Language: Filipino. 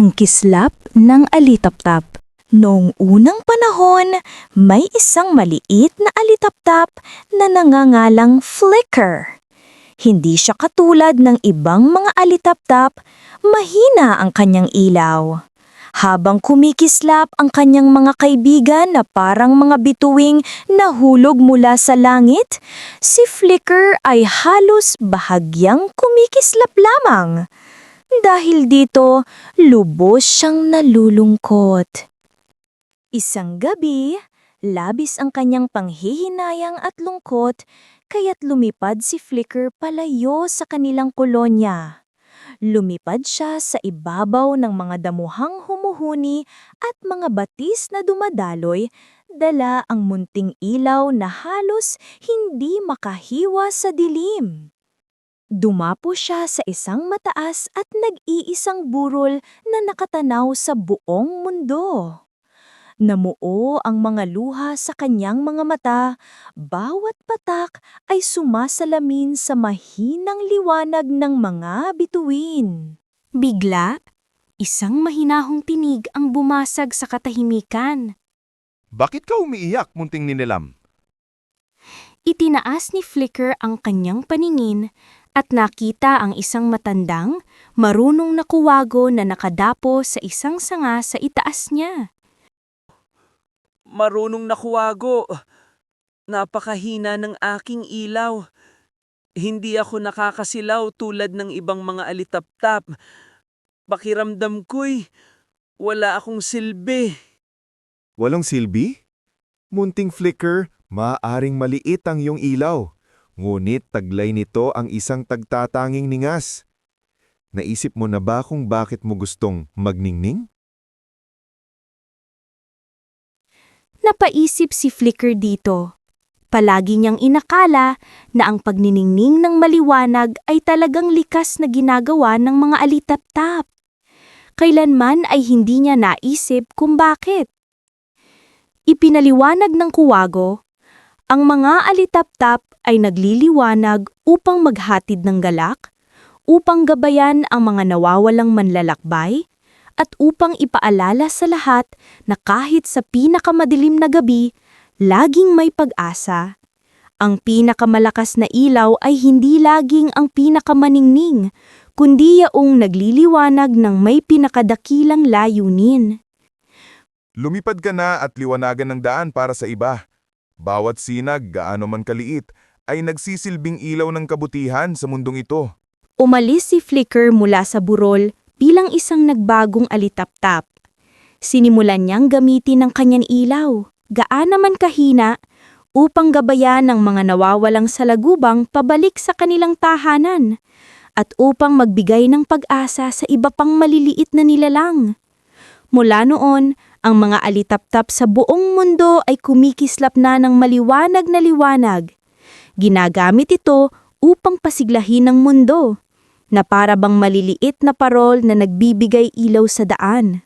Ang kislap ng alitaptap. Noong unang panahon, may isang maliit na alitaptap na nangangalang Flicker. Hindi siya katulad ng ibang mga alitaptap, mahina ang kanyang ilaw. Habang kumikislap ang kanyang mga kaibigan na parang mga bituing nahulog mula sa langit, si Flicker ay halos bahagyang kumikislap lamang. Dahil dito, lubos siyang nalulungkot. Isang gabi, labis ang kanyang panghihinayang at lungkot, kaya't lumipad si Flicker palayo sa kanilang kolonya. Lumipad siya sa ibabaw ng mga damuhang humuhuni at mga batis na dumadaloy, dala ang munting ilaw na halos hindi makahiwa sa dilim. Dumapo siya sa isang mataas at nag-iisang burol na nakatanaw sa buong mundo. Namuo ang mga luha sa kanyang mga mata, bawat patak ay sumasalamin sa mahinang liwanag ng mga bituin. Bigla, isang mahinahong tinig ang bumasag sa katahimikan. Bakit ka umiiyak, munting ninelam? Itinaas ni Flicker ang kanyang paningin at nakita ang isang matandang, marunong na kuwago na nakadapo sa isang sanga sa itaas niya. Marunong na kuwago. Napakahina ng aking ilaw. Hindi ako nakakasilaw tulad ng ibang mga alitaptap. Pakiramdam ko'y wala akong silbi. Walang silbi? Munting Flicker, maaaring maliit ang iyong ilaw. Ngunit taglay nito ang isang tagtatanging ningas. Naisip mo na ba kung bakit mo gustong magningning? Napaisip si Flicker dito. Palagi niyang inakala na ang pagniningning ng maliwanag ay talagang likas na ginagawa ng mga alitaptap. Kailanman ay hindi niya naisip kung bakit. Ipinaliwanag ng kuwago, ang mga alitaptap ay nagliliwanag upang maghatid ng galak, upang gabayan ang mga nawawalang manlalakbay, at upang ipaalala sa lahat na kahit sa pinakamadilim na gabi, laging may pag-asa. Ang pinakamalakas na ilaw ay hindi laging ang pinakamaningning, kundi yaong nagliliwanag ng may pinakadakilang layunin. Lumipad ka na at liwanagan ng daan para sa iba. Bawat sinag, gaano man kaliit, ay nagsisilbing ilaw ng kabutihan sa mundong ito. Umalis si Flicker mula sa burol bilang isang nagbagong alitaptap. Sinimulan niyang gamitin ang kanyang ilaw, gaano man kahina, upang gabayan ang mga nawawalang salagubang pabalik sa kanilang tahanan, at upang magbigay ng pag-asa sa iba pang maliliit na nilalang. Mula noon, ang mga alitaptap sa buong mundo ay kumikislap na ng maliwanag na liwanag. Ginagamit ito upang pasiglahin ang mundo, na para bang maliliit na parol na nagbibigay ilaw sa daan.